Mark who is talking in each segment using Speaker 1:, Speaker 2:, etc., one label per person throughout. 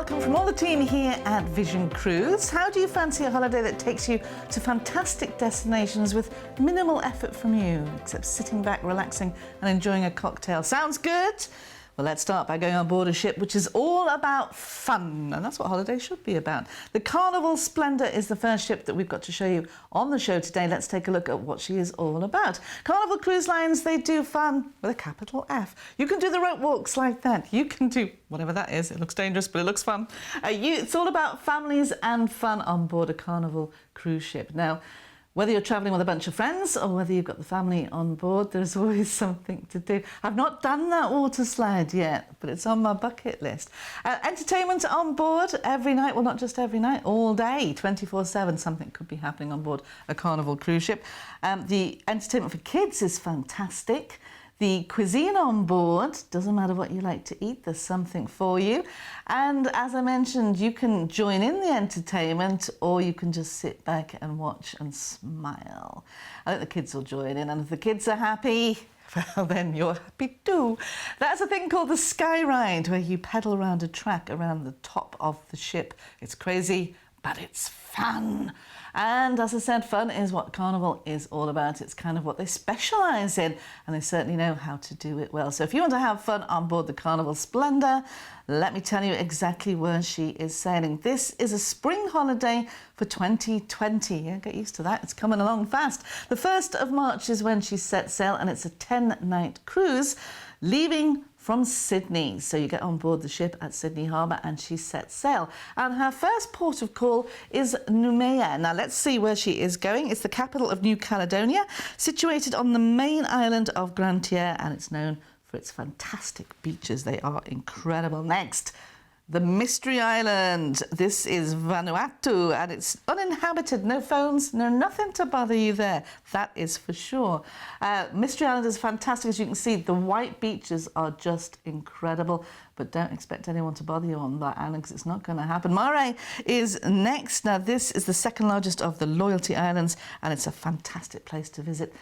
Speaker 1: welcome from all the team here at Vision Cruise. How do you fancy a holiday that takes you to fantastic destinations with minimal effort from you, except sitting back, relaxing and enjoying a cocktail? Sounds good? Well, let's start by going on board a ship which is all about fun, and that's what holidays should be about. The Carnival Splendor is the first ship that we've got to show you on the show today. Let's take a look at what she is all about. Carnival Cruise Lines, they do fun with a capital F. You can do the rope walks like that. You can do whatever that is. It looks dangerous, but it looks fun. It's all about families and fun on board a Carnival cruise ship. Now, whether you're travelling with a bunch of friends or whether you've got the family on board, there's always something to do. I've not done that water slide yet, but it's on my bucket list. Entertainment on board every night, well, not just every night, all day, 24/7. Something could be happening on board a Carnival cruise ship. The entertainment for kids is fantastic. The cuisine on board, doesn't matter what you like to eat, there's something for you. And as I mentioned, you can join in the entertainment or you can just sit back and watch and smile. I think the kids will join in, and if the kids are happy, well, then you're happy too. That's a thing called the Sky Ride, where you pedal around a track around the top of the ship. It's crazy, but it's fun. And as I said, fun is what Carnival is all about. It's kind of what they specialise in, and they certainly know how to do it well. So if you want to have fun on board the Carnival Splendor, let me tell you exactly where she is sailing. This is a spring holiday for 2020. Yeah, get used to that. It's coming along fast. The 1st of March is when she sets sail, and it's a 10-night cruise leaving from Sydney. So you get on board the ship at Sydney Harbour and she sets sail. And her first port of call is Noumea. Now let's see where she is going. It's the capital of New Caledonia, situated on the main island of Grand-Tier, and it's known for its fantastic beaches. They are incredible. Next, the Mystery Island. This is Vanuatu, and it's uninhabited. No phones, no nothing to bother you there. That is for sure. Mystery Island is fantastic. As you can see, the white beaches are just incredible, but don't expect anyone to bother you on that island because it's not going to happen. Mare is next. Now, this is the second largest of the Loyalty Islands, and it's a fantastic place to visit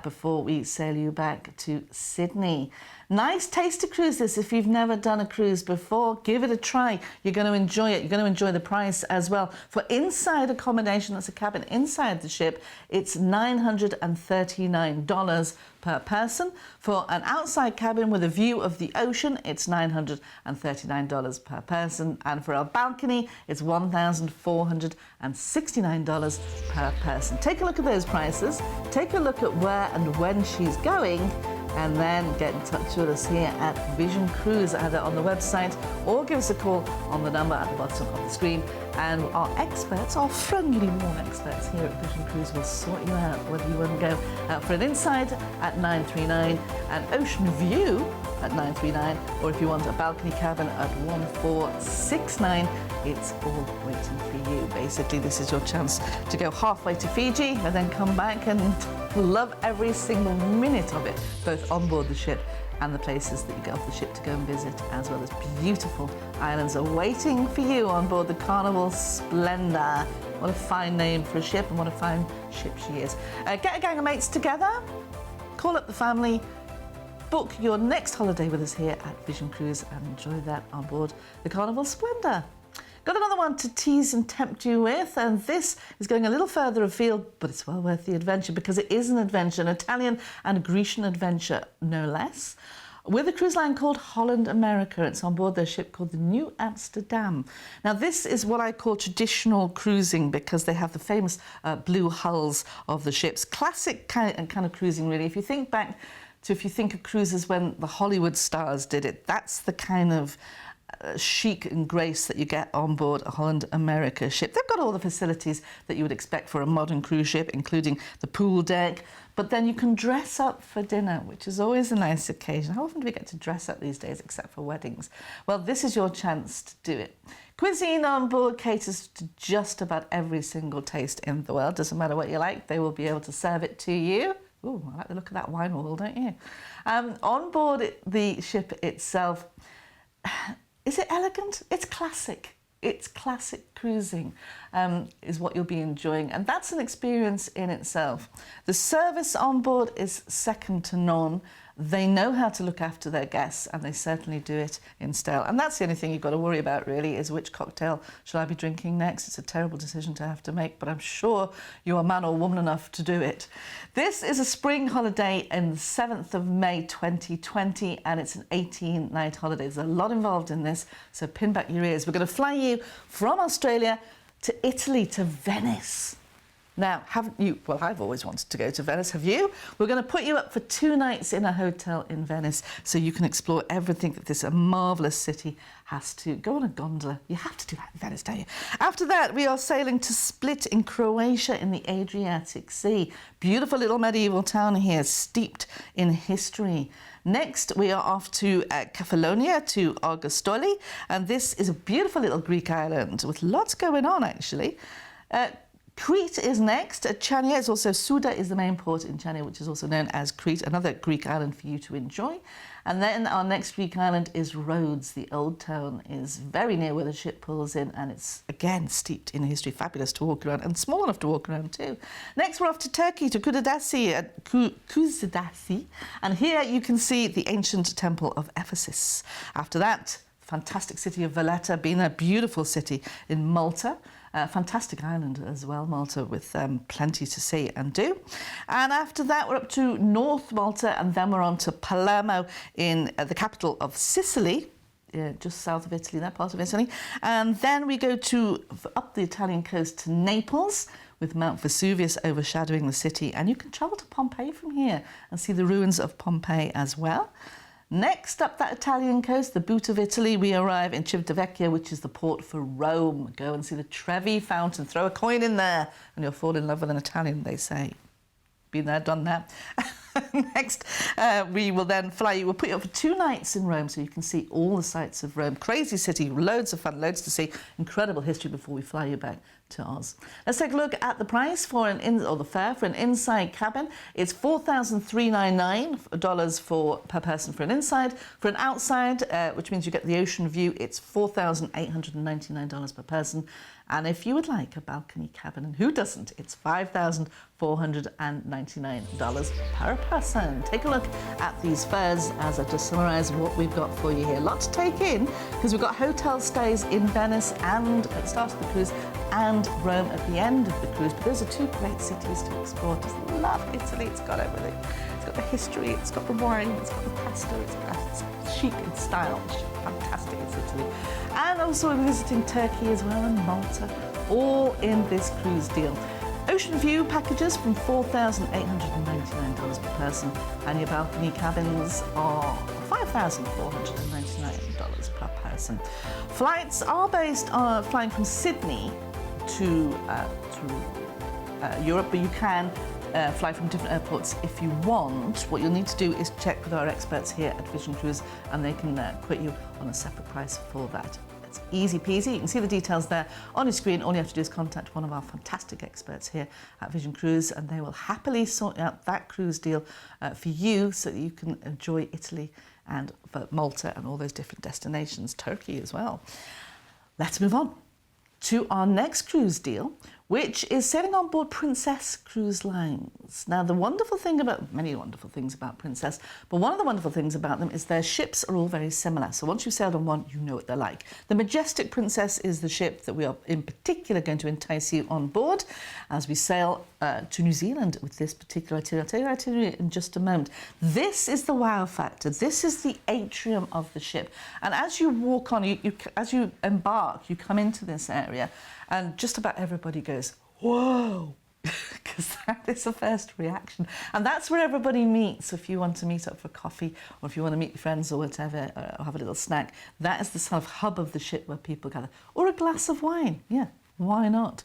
Speaker 1: before we sail you back to Sydney. Nice taster cruise this. If you've never done a cruise before, give it a try. You're going to enjoy it. You're going to enjoy the price as well. For inside accommodation, that's a cabin inside the ship, it's $939 per person. For an outside cabin with a view of the ocean, it's $939 per person. And for a balcony, it's $1,469 per person. Take a look at those prices. Take a look at where and when she's going, and then get in touch with us here at Vision Cruise, either on the website or give us a call on the number at the bottom of the screen. And our experts, our friendly warm experts here at Vision Cruise, will sort you out whether you want to go for an inside at $939, an ocean view at $939, or if you want a balcony cabin at $1,469, it's all waiting for you. Basically, this is your chance to go halfway to Fiji and then come back and love every single minute of it, both on board the ship and the places that you get off the ship to go and visit, as well as beautiful islands are waiting for you on board the Carnival Splendor. What a fine name for a ship, and what a fine ship she is. Get a gang of mates together, call up the family, book your next holiday with us here at Vision Cruise and enjoy that on board the Carnival Splendor. Got another one to tease and tempt you with, and this is going a little further afield, but it's well worth the adventure because it is an adventure, an Italian and Grecian adventure, no less, with a cruise line called Holland America. It's on board their ship called the New Amsterdam. Now, this is what I call traditional cruising because they have the famous blue hulls of the ships. Classic kind of cruising, really. If you think back to, if you think of cruises when the Hollywood stars did it, that's the kind of chic and grace that you get on board a Holland America ship. They've got all the facilities that you would expect for a modern cruise ship, including the pool deck, but then you can dress up for dinner, which is always a nice occasion. How often do we get to dress up these days except for weddings? Well, this is your chance to do it. Cuisine on board caters to just about every single taste in the world. Doesn't matter what you like, they will be able to serve it to you. Ooh, I like the look of that wine wall, don't you? On board the ship itself, is it elegant? It's classic. It's classic cruising is what you'll be enjoying, and that's an experience in itself. The service on board is second to none. They know how to look after their guests, and they certainly do it in style. And that's the only thing you've got to worry about, really, is which cocktail shall I be drinking next. It's a terrible decision to have to make, but I'm sure you're man or woman enough to do it. This is a spring holiday on the 7th of May 2020, and it's an 18-night holiday. There's a lot involved in this, so pin back your ears. We're going to fly you from Australia to Italy, to Venice. Now, haven't you? Well, I've always wanted to go to Venice. Have you? We're going to put you up for 2 nights in a hotel in Venice so you can explore everything that this marvellous city has to. Go on a gondola. You have to do that in Venice, don't you? After that, we are sailing to Split in Croatia in the Adriatic Sea. Beautiful little medieval town here, steeped in history. Next, we are off to Kefalonia, to Argostoli, and this is a beautiful little Greek island with lots going on, actually. Crete is next. Chania is also, Souda is the main port in Chania, which is also known as Crete, another Greek island for you to enjoy. And then our next Greek island is Rhodes. The old town is very near where the ship pulls in, and it's, again, steeped in history, fabulous to walk around, and small enough to walk around too. Next, we're off to Turkey, to Kusadasi, and here you can see the ancient temple of Ephesus. After that, fantastic city of Valletta, being a beautiful city in Malta. Fantastic island as well, Malta, with plenty to see and do. And after that, we're up to North Malta, and then we're on to Palermo in the capital of Sicily, just south of Italy, that part of Italy. And then we go up the Italian coast to Naples, with Mount Vesuvius overshadowing the city. And you can travel to Pompeii from here and see the ruins of Pompeii as well. Next up that Italian coast, the boot of Italy, we arrive in Civitavecchia, which is the port for Rome. Go and see the Trevi Fountain. Throw a coin in there and you'll fall in love with an Italian, they say. Been there, done that. Next, we will then fly you. We'll put you up for 2 nights in Rome so you can see all the sights of Rome. Crazy city, loads of fun, loads to see. Incredible history before we fly you back to Oz. Let's take a look at the price for the fare for an inside cabin. It's $4,399 per person for an inside. For an outside, which means you get the ocean view, it's $4,899 per person. And if you would like a balcony cabin, and who doesn't, it's $5,499 per person. Take a look at these fares as I just summarise what we've got for you here. A lot to take in, because we've got hotel stays in Venice and at the start of the cruise, and Rome at the end of the cruise. But those are 2 great cities to explore. Just love Italy. It's got everything. It's got the history, it's got the wine, it's got the pasta, it's chic in style. It's fantastic, it's Italy. And also we're visiting Turkey as well, and Malta, all in this cruise deal. Ocean view packages from $4,899 per person, and your balcony cabins are $5,499 per person. Flights are based on flying from Sydney to Europe, but you can fly from different airports if you want. What you'll need to do is check with our experts here at Vision Cruise, and they can quote you on a separate price for that. It's easy peasy. You can see the details there on your screen. All you have to do is contact one of our fantastic experts here at Vision Cruise, and they will happily sort out that cruise deal for you so that you can enjoy Italy and Malta and all those different destinations, Turkey as well. Let's move on to our next cruise deal, which is sailing on board Princess Cruise Lines. Now, the wonderful thing about, many wonderful things about Princess, but one of the wonderful things about them is their ships are all very similar. So once you've sailed on one, you know what they're like. The Majestic Princess is the ship that we are in particular going to entice you on board as we sail to New Zealand with this particular itinerary. I'll tell you our itinerary in just a moment. This is the wow factor. This is the atrium of the ship. And as you walk on, as you embark, you come into this area, and just about everybody goes, whoa, because that is the first reaction. And that's where everybody meets. If you want to meet up for coffee, or if you want to meet your friends or whatever, or have a little snack, that is the sort of hub of the ship where people gather. Or a glass of wine, yeah, why not?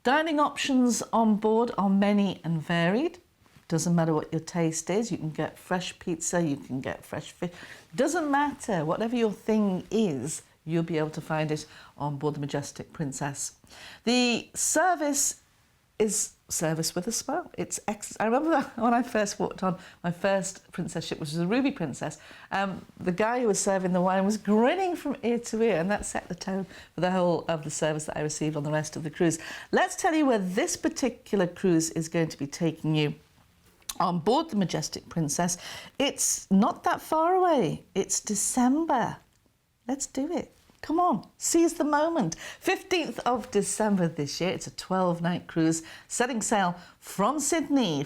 Speaker 1: Dining options on board are many and varied. Doesn't matter what your taste is. You can get fresh pizza, you can get fresh fish. Doesn't matter, whatever your thing is, you'll be able to find it on board the Majestic Princess. The service is service with a smile. It's I remember when I first walked on my first princess ship, which was a Ruby Princess, the guy who was serving the wine was grinning from ear to ear, and that set the tone for the whole of the service that I received on the rest of the cruise. Let's tell you where this particular cruise is going to be taking you. on board the Majestic Princess. It's not that far away. It's December. Let's do it. Come on, seize the moment. 15th of December this year. It's a 12-night cruise setting sail from Sydney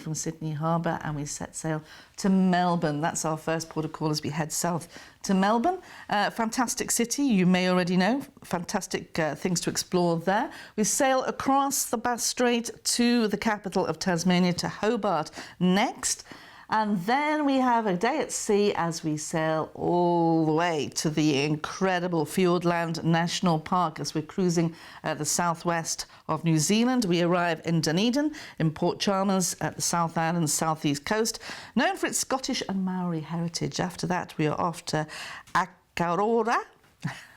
Speaker 1: Harbour, and we set sail to Melbourne. That's our first port of call as we head south to Melbourne. Fantastic city, you may already know. Fantastic things to explore there. We sail across the Bass Strait to the capital of Tasmania, to Hobart next. And then we have a day at sea as we sail all the way to the incredible Fiordland National Park as we're cruising the southwest of New Zealand. We arrive in Dunedin, in Port Chalmers at the South Island, southeast coast, known for its Scottish and Maori heritage. After that, we are off to Akarora.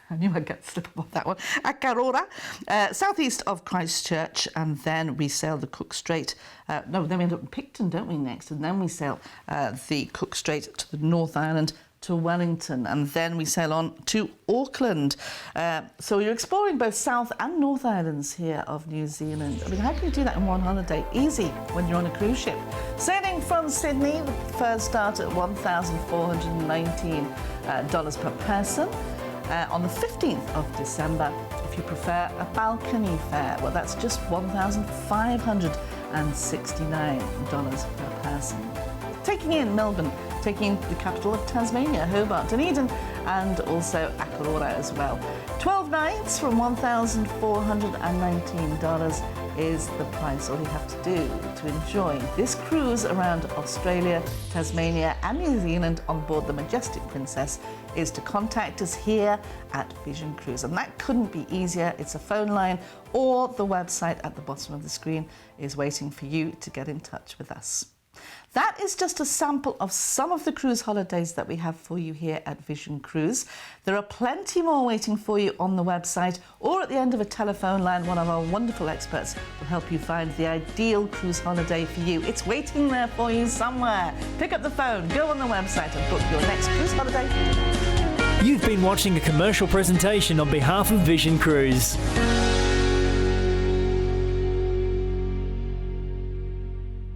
Speaker 1: I knew I'd get slip up on that one. Akarora, southeast of Christchurch, and then we sail the Cook Strait. Then we end up in Picton, don't we, next? And then we sail the Cook Strait to the North Island, to Wellington, and then we sail on to Auckland. So you're exploring both South and North Islands here of New Zealand. I mean, how can you do that in one holiday? Easy, when you're on a cruise ship. Sailing from Sydney, the fares start at $1,419 per person. On the 15th of December, if you prefer a balcony fare, well, that's just $1,569 per person. Taking in Melbourne, taking in the capital of Tasmania, Hobart, Dunedin, and also Akarora as well. 12 nights from $1,419 is the price. All you have to do to enjoy this cruise around Australia, Tasmania and New Zealand on board the Majestic Princess is to contact us here at Vision Cruise. And that couldn't be easier. It's a phone line or the website at the bottom of the screen is waiting for you to get in touch with us. That is just a sample of some of the cruise holidays that we have for you here at Vision Cruise. There are plenty more waiting for you on the website or at the end of a telephone line. One of our wonderful experts will help you find the ideal cruise holiday for you. It's waiting there for you somewhere. Pick up the phone, go on the website and book your next cruise holiday.
Speaker 2: You've been watching a commercial presentation on behalf of Vision Cruise.